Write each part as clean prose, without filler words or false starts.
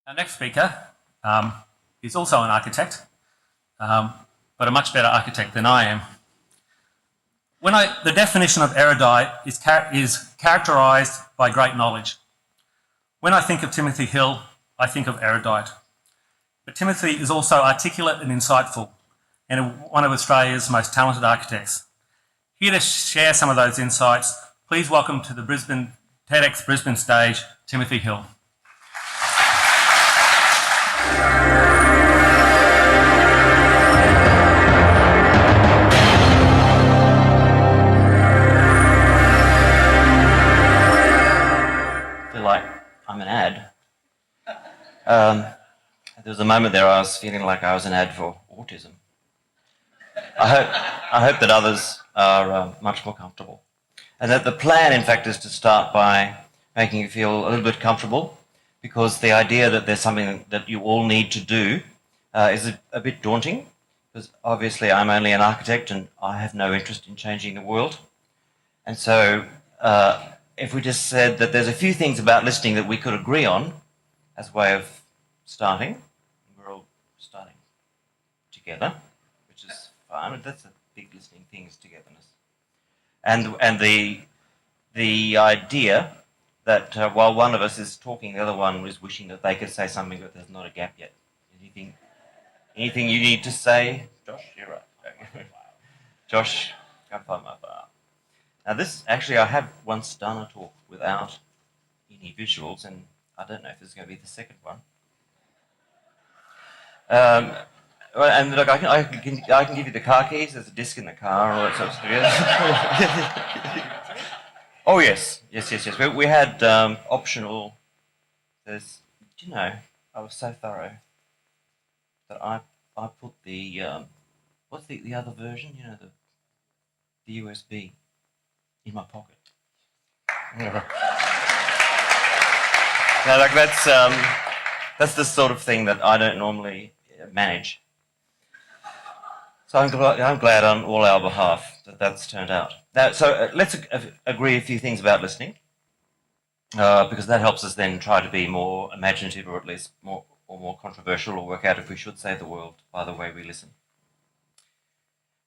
Our next speaker is also an architect, but a much better architect than I am. The definition of erudite is characterised by great knowledge. When I think of Timothy Hill, I think of erudite. But Timothy is also articulate and insightful, and one of Australia's most talented architects. Here to share some of those insights, please welcome to the TEDx Brisbane stage, Timothy Hill. I feel like I'm an ad. There was a moment there I was feeling like I was an ad for autism. I hope that others are much more comfortable. And that the plan, in fact, is to start by making you feel a little bit comfortable, because the idea that there's something that you all need to do is a bit daunting, because obviously I'm only an architect and I have no interest in changing the world. And so if we just said that there's a few things about listening that we could agree on as a way of starting, we're all starting together, which is fine. That's a big listening thing, is togetherness. And the idea that while one of us is talking, the other one is wishing that they could say something, but there's not a gap yet. Anything you need to say? Josh, you're right. Josh, can't find my bar. Now this, actually, I have once done a talk without any visuals, and I don't know if this is going to be the second one. And look, I can give you the car keys. There's a disc in the car, all that sort of stuff. Oh yes. We had optional. Do you know? I was so thorough that I put the what's the other version? You know, the USB in my pocket. Now, like that's the sort of thing that I don't normally manage. So I'm glad on all our behalf that that's turned out. Now, so let's agree a few things about listening, because that helps us then try to be more imaginative, or at least more controversial, or work out if we should save the world by the way we listen.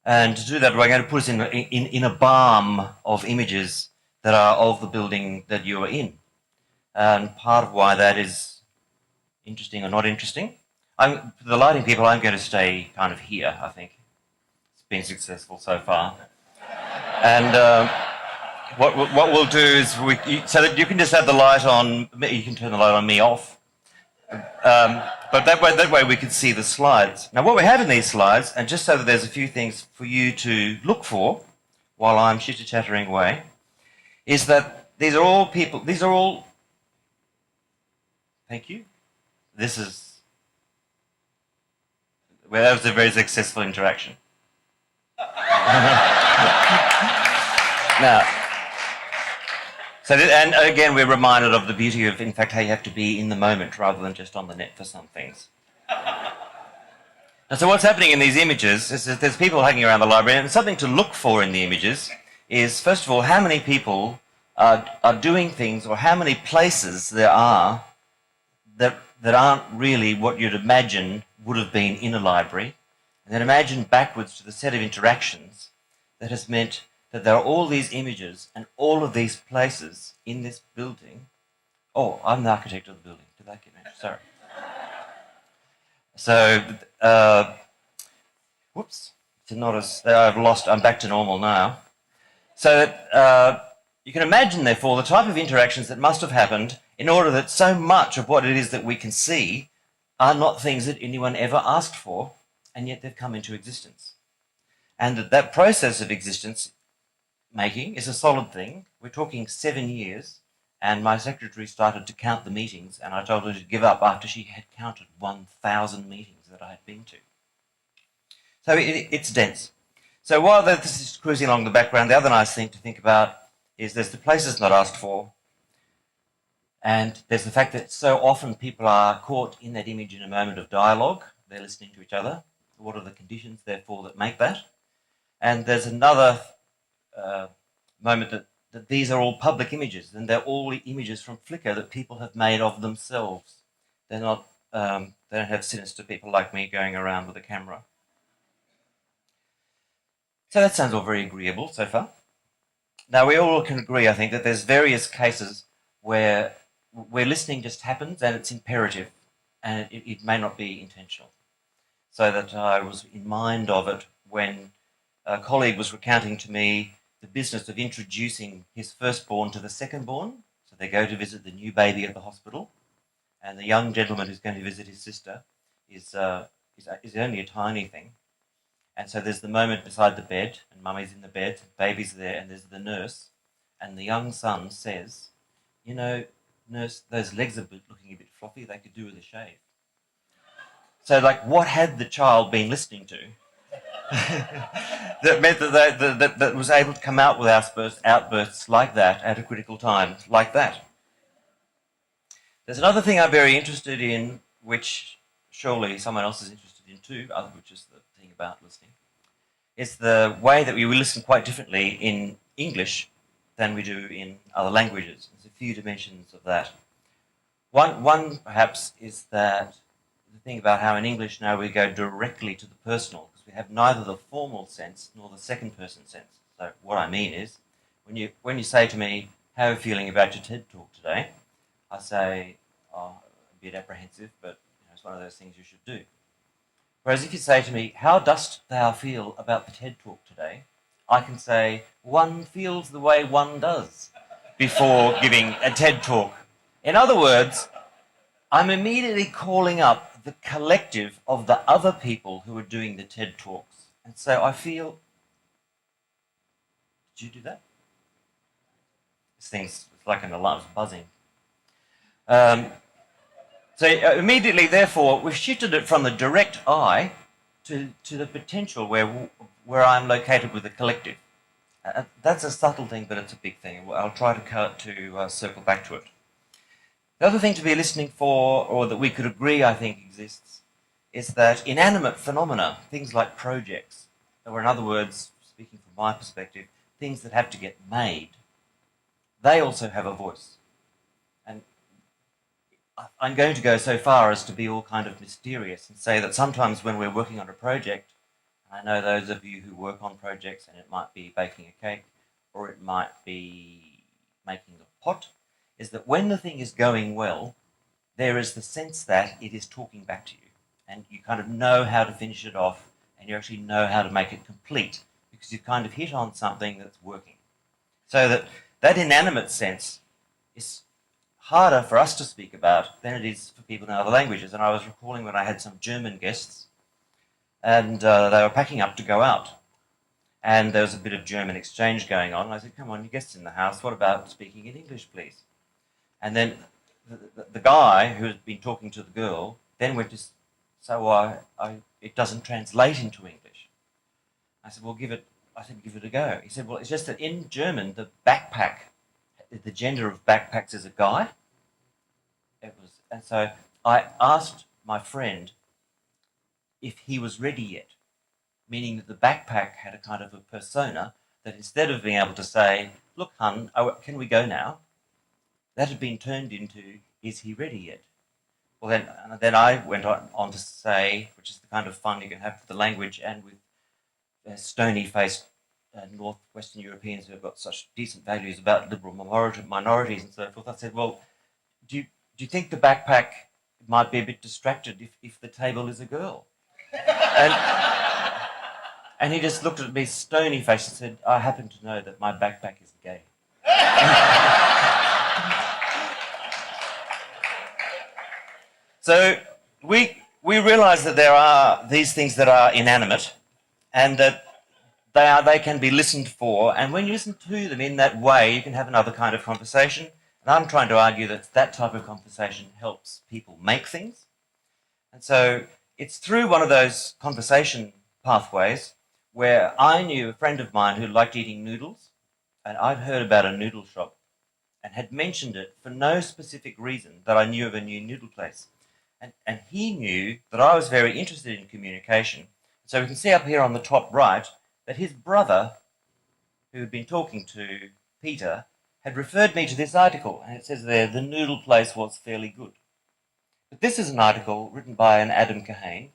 And to do that, we're going to put us in a balm of images that are of the building that you are in. And part of why that is interesting or not interesting, for the lighting people, I'm going to stay kind of here, I think. It's been successful so far. And what we'll do is, so that you can just have the light on, you can turn the light on me off. But that way we can see the slides. Now what we have in these slides, and just so that there's a few things for you to look for while I'm chitter-chattering away, is that these are all people, thank you. Well, that was a very successful interaction. Now, and again, we're reminded of the beauty of, in fact, how you have to be in the moment rather than just on the net for some things. And so what's happening in these images is that there's people hanging around the library, and something to look for in the images is, first of all, how many people are doing things, or how many places there are that aren't really what you'd imagine would have been in a library, and then imagine backwards to the set of interactions that has meant that there are all these images and all of these places in this building. Oh, I'm the architect of the building. Did that get mentioned? Sorry. So, whoops. I'm back to normal now. So you can imagine, therefore, the type of interactions that must have happened in order that so much of what it is that we can see are not things that anyone ever asked for, and yet they've come into existence. And that process of existence making is a solid thing. We're talking 7 years, and my secretary started to count the meetings, and I told her to give up after she had counted 1,000 meetings that I had been to. So it's dense. So while this is cruising along the background, the other nice thing to think about is there's the places not asked for, and there's the fact that so often people are caught in that image in a moment of dialogue. They're listening to each other. What are the conditions, therefore, that make that? And there's another moment that these are all public images, and they're all images from Flickr that people have made of themselves. They're not. They don't have sinister people like me going around with a camera. So that sounds all very agreeable so far. Now we all can agree, I think, that there's various cases where listening just happens and it's imperative, and it may not be intentional. So that I was in mind of it when a colleague was recounting to me the business of introducing his firstborn to the secondborn. So they go to visit the new baby at the hospital, and the young gentleman who's going to visit his sister is only a tiny thing. And so there's the moment beside the bed, and mummy's in the bed, baby's there, and there's the nurse, and the young son says, "You know, nurse, those legs are looking a bit floppy, they could do with a shave." So, like, what had the child been listening to that meant that was able to come out with outbursts like that at a critical time, like that? There's another thing I'm very interested in, which surely someone else is interested in too, which is the thing about listening. It's the way that we listen quite differently in English than we do in other languages. There's a few dimensions of that. One perhaps is that the thing about how in English now we go directly to the personal, because we have neither the formal sense nor the second person sense. So what I mean is, when you say to me, "How are you feeling about your TED talk today?" I say, "Oh, a bit apprehensive, but it's one of those things you should do." Whereas if you say to me, "How dost thou feel about the TED talk today?" I can say, "One feels the way one does," before giving a TED talk. In other words, I'm immediately calling up the collective of the other people who are doing the TED Talks. And so I feel, did you do that? This thing's like an alarm, it's buzzing. So immediately, therefore, we've shifted it from the direct I to the potential where I'm located with the collective. That's a subtle thing, but it's a big thing. I'll try to circle back to it. The other thing to be listening for, or that we could agree, I think, exists, is that inanimate phenomena, things like projects, or in other words, speaking from my perspective, things that have to get made, they also have a voice. And I'm going to go so far as to be all kind of mysterious and say that sometimes when we're working on a project, I know those of you who work on projects, and it might be baking a cake, or it might be making a pot, is that when the thing is going well, there is the sense that it is talking back to you, and you kind of know how to finish it off, and you actually know how to make it complete, because you've kind of hit on something that's working. So that inanimate sense is harder for us to speak about than it is for people in other languages. And I was recalling when I had some German guests, and they were packing up to go out. And there was a bit of German exchange going on. And I said, "Come on, your guests in the house, what about speaking in English, please?" And then the guy who had been talking to the girl then went to say, "It doesn't translate into English." I said, "Well, give it a go." He said, "Well, it's just that in German, the gender of backpacks is a guy." And so I asked my friend if he was ready yet, meaning that the backpack had a kind of a persona that instead of being able to say, "Look, hun, can we go now?" that had been turned into, "Is he ready yet?" Well, then I went on to say, which is the kind of fun you can have with the language and with stony-faced Northwestern Europeans who have got such decent values about liberal minorities and so forth. I said, "Well, do you think the backpack might be a bit distracted if the table is a girl?" And he just looked at me stony-faced and said, "I happen to know that my backpack is gay." So we realise that there are these things that are inanimate, and that they can be listened for. And when you listen to them in that way, you can have another kind of conversation. And I'm trying to argue that that type of conversation helps people make things. And so it's through one of those conversation pathways where I knew a friend of mine who liked eating noodles, and I'd heard about a noodle shop and had mentioned it for no specific reason that I knew of a new noodle place. And he knew that I was very interested in communication. So we can see up here on the top right that his brother, who had been talking to Peter, had referred me to this article, and it says there, "The noodle place was fairly good." But this is an article written by an Adam Kahane.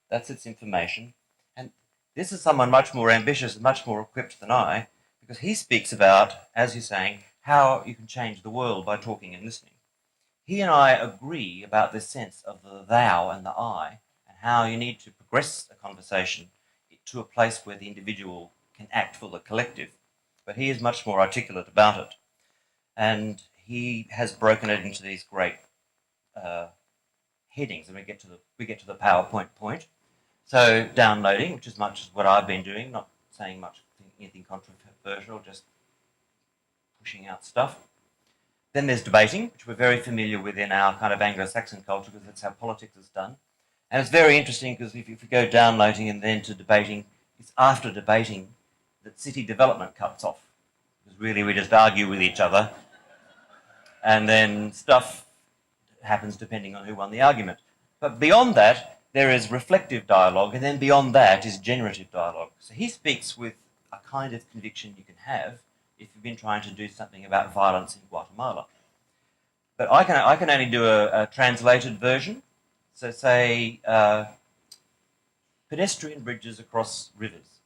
That's its information. And this is someone much more ambitious and much more equipped than I, because he speaks about, as you're saying, how you can change the world by talking and listening. He and I agree about this sense of the thou and the I, and how you need to progress a conversation to a place where the individual can act for the collective. But he is much more articulate about it. And he has broken it into these great headings, and we get to the PowerPoint point. So downloading, which is much as what I've been doing, not saying much anything controversial, just pushing out stuff. Then there's debating, which we're very familiar with in our kind of Anglo-Saxon culture, because that's how politics is done. And it's very interesting because if you go downloading and then to debating, it's after debating that city development cuts off. Because really we just argue with each other, and then stuff happens depending on who won the argument. But beyond that, there is reflective dialogue, and then beyond that is generative dialogue. So he speaks with a kind of conviction you can have if you've been trying to do something about violence in Guatemala. But I can only do a translated version. So say pedestrian bridges across rivers.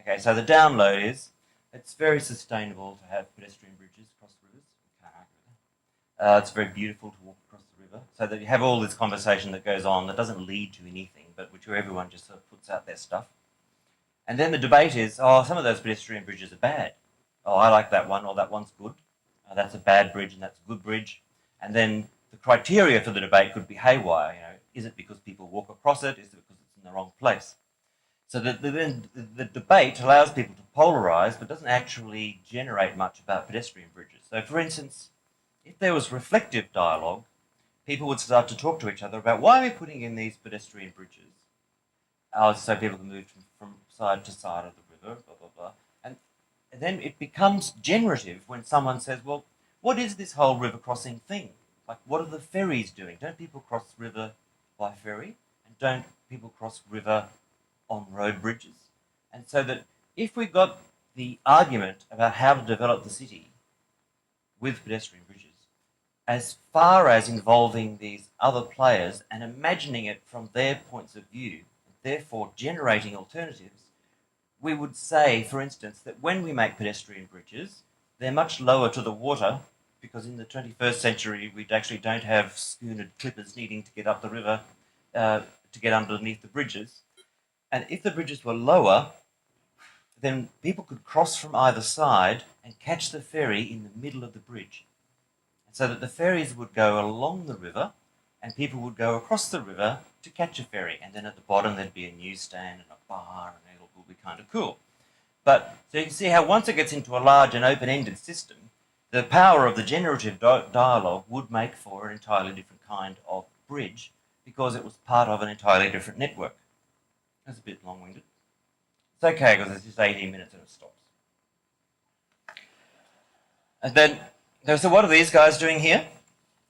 Okay, so the download is, it's very sustainable to have pedestrian bridges across rivers. Can't argue with that. It's very beautiful to walk across the river. So that you have all this conversation that goes on that doesn't lead to anything, but which everyone just sort of puts out their stuff. And then the debate is, oh, some of those pedestrian bridges are bad. Oh, I like that one, or that one's good. That's a bad bridge and that's a good bridge. And then the criteria for the debate could be haywire. You know, is it because people walk across it? Is it because it's in the wrong place? So the debate allows people to polarize, but doesn't actually generate much about pedestrian bridges. So, for instance, if there was reflective dialogue, people would start to talk to each other about why are we putting in these pedestrian bridges? So people can move from side to side of the river, blah, blah, blah. And then it becomes generative when someone says, well, what is this whole river crossing thing? Like, what are the ferries doing? Don't people cross river by ferry? And don't people cross river on road bridges? And so that if we got the argument about how to develop the city with pedestrian bridges, as far as involving these other players and imagining it from their points of view, and therefore generating alternatives, we would say, for instance, that when we make pedestrian bridges, they're much lower to the water, because in the 21st century we actually don't have schoonered clippers needing to get up the river to get underneath the bridges. And if the bridges were lower, then people could cross from either side and catch the ferry in the middle of the bridge. And so that the ferries would go along the river and people would go across the river to catch a ferry. And then at the bottom there'd be a newsstand and a bar, and it will be kind of cool. But so you can see how once it gets into a large and open-ended system, the power of the generative dialogue would make for an entirely different kind of bridge, because it was part of an entirely different network. That's a bit long-winded. It's okay, because it's just 18 minutes and it stops. And then, so what are these guys doing here?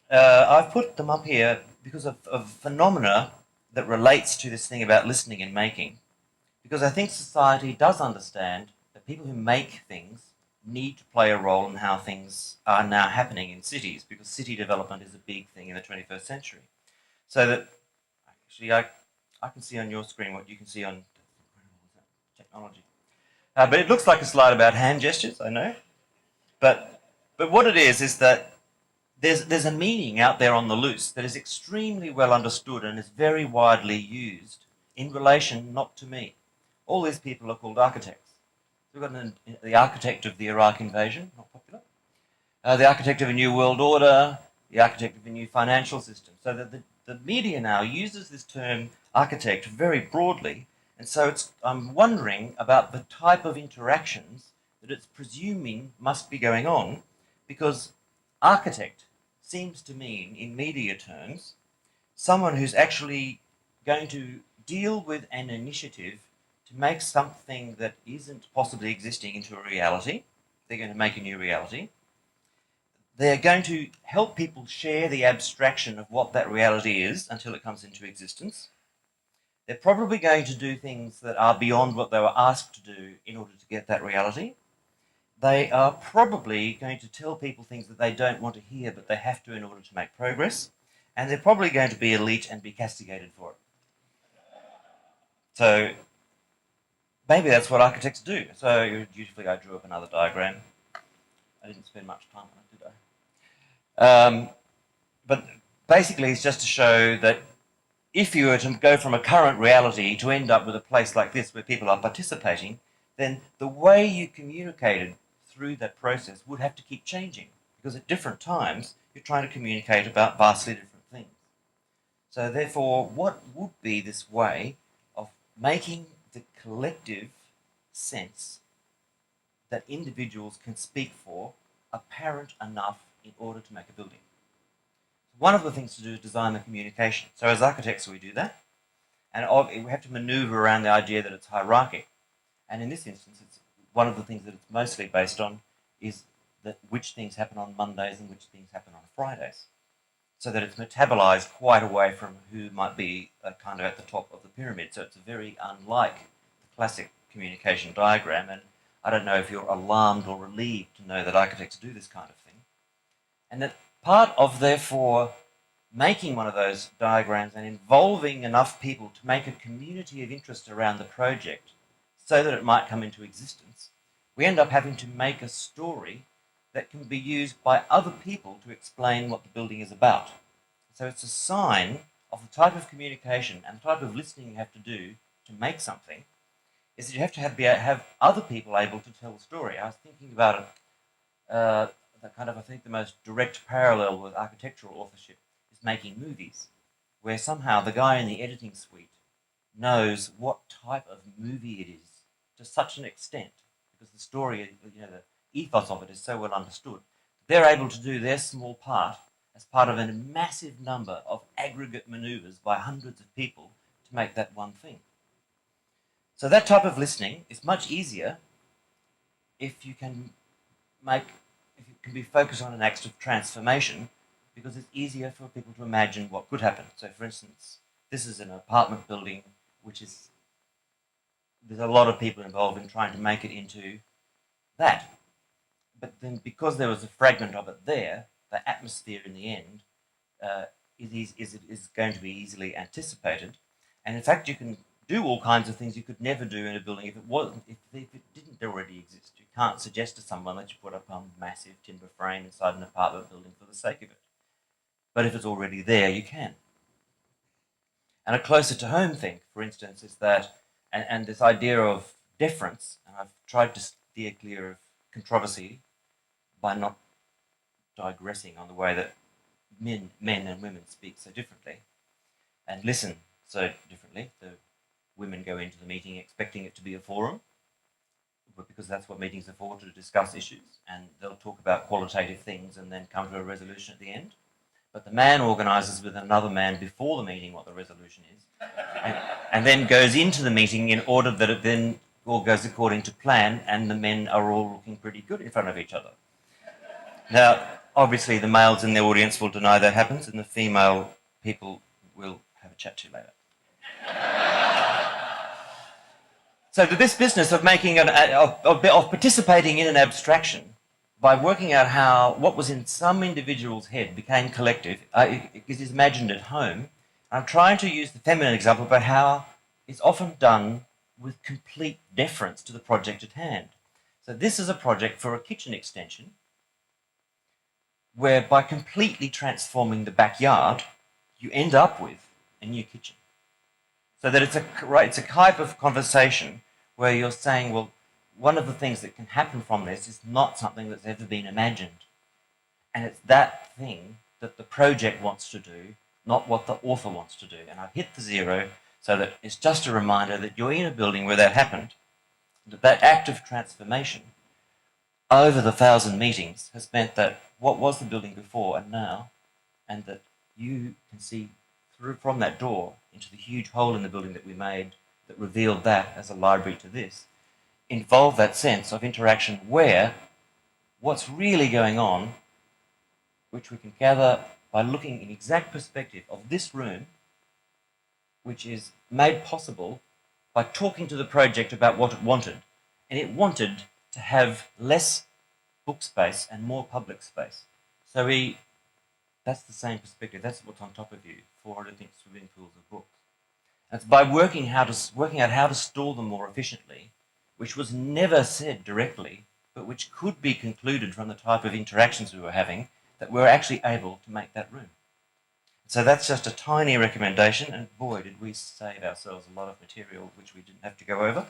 I've put them up here because of phenomena that relates to this thing about listening and making. Because I think society does understand that people who make things need to play a role in how things are now happening in cities, because city development is a big thing in the 21st century. So that, actually, I can see on your screen what you can see on technology. But it looks like a slide about hand gestures, I know. But what it is that there's a meaning out there on the loose that is extremely well understood and is very widely used in relation not to me. All these people are called architects. So we've got the architect of the Iraq invasion, not popular, the architect of a new world order, the architect of a new financial system. So that the media now uses this term architect very broadly, and so I'm wondering about the type of interactions that it's presuming must be going on, because architect seems to mean, in media terms, someone who's actually going to deal with an initiative to make something that isn't possibly existing into a reality. They're going to make a new reality. They're going to help people share the abstraction of what that reality is until it comes into existence. They're probably going to do things that are beyond what they were asked to do in order to get that reality. They are probably going to tell people things that they don't want to hear, but they have to in order to make progress. and they're probably going to be elite and be castigated for it. So maybe that's what architects do. So usually I drew up another diagram. I didn't spend much time on it, did I? But basically it's just to show that if you were to go from a current reality to end up with a place like this where people are participating, then the way you communicated through that process would have to keep changing, because at different times you're trying to communicate about vastly different things. So therefore, what would be this way of making the collective sense that individuals can speak for apparent enough in order to make a building? One of the things to do is design the communication. So as architects we do that, and we have to maneuver around the idea that it's hierarchic. And in this instance, it's one of the things that it's mostly based on is that which things happen on Mondays and which things happen on Fridays, so that it's metabolized quite away from who might be kind of at the top of the pyramid. So it's very unlike the classic communication diagram, and I don't know if you're alarmed or relieved to know that architects do this kind of thing. And that part of, therefore, making one of those diagrams and involving enough people to make a community of interest around the project so that it might come into existence, we end up having to make a story that can be used by other people to explain what the building is about. So it's a sign of the type of communication and the type of listening you have to do to make something, is that you have to have other people able to tell the story. I was thinking about it, I think the most direct parallel with architectural authorship is making movies, where somehow the guy in the editing suite knows what type of movie it is to such an extent, because the story, the ethos of it is so well understood. They're able to do their small part as part of a massive number of aggregate maneuvers by hundreds of people to make that one thing. So that type of listening is much easier if you can be focused on an act of transformation, because it's easier for people to imagine what could happen. So for instance, this is an apartment building there's a lot of people involved in trying to make it into that. But then because there was a fragment of it there, the atmosphere in the end is going to be easily anticipated. And in fact, you can do all kinds of things you could never do in a building if it didn't already exist. You can't suggest to someone that you put up a massive timber frame inside an apartment building for the sake of it. But if it's already there, you can. And a closer to home thing, for instance, is that, and this idea of deference, and I've tried to steer clear of controversy by not digressing on the way that men and women speak so differently and listen so differently. The women go into the meeting expecting it to be a forum, because that's what meetings are for, to discuss issues, and they'll talk about qualitative things and then come to a resolution at the end. But the man organises with another man before the meeting what the resolution is, and then goes into the meeting in order that it then all goes according to plan, and the men are all looking pretty good in front of each other. Now, obviously the males in the audience will deny that happens, and the female people will have a chat to later. So this business of making of participating in an abstraction by working out what was in some individual's head became collective is imagined at home. I'm trying to use the feminine example about how it's often done with complete deference to the project at hand. So this is a project for a kitchen extension, where by completely transforming the backyard, you end up with a new kitchen. So that it's a type of conversation where you're saying, well, one of the things that can happen from this is not something that's ever been imagined. And it's that thing that the project wants to do, not what the author wants to do. And I've hit the zero so that it's just a reminder that you're in a building where that happened, that act of transformation over the 1,000 meetings has meant that what was the building before and now, and that you can see through from that door into the huge hole in the building that we made that revealed that as a library to this, involve that sense of interaction where what's really going on, which we can gather by looking in exact perspective of this room, which is made possible by talking to the project about what it wanted. And it wanted to have less book space and more public space. So That's the same perspective. That's what's on top of you, 400 swimming pools of books. And it's by working out how to store them more efficiently, which was never said directly, but which could be concluded from the type of interactions we were having, that we're actually able to make that room. So that's just a tiny recommendation, and boy, did we save ourselves a lot of material which we didn't have to go over.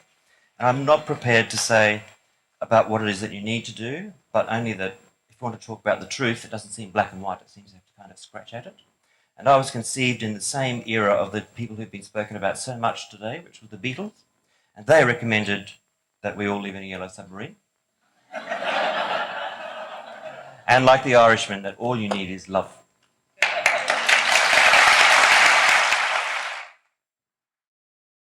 And I'm not prepared to say about what it is that you need to do, but only that if you want to talk about the truth, it doesn't seem black and white, it seems to have to kind of scratch at it. And I was conceived in the same era of the people who've been spoken about so much today, which were the Beatles, and they recommended that we all live in a yellow submarine. And like the Irishman, that all you need is love.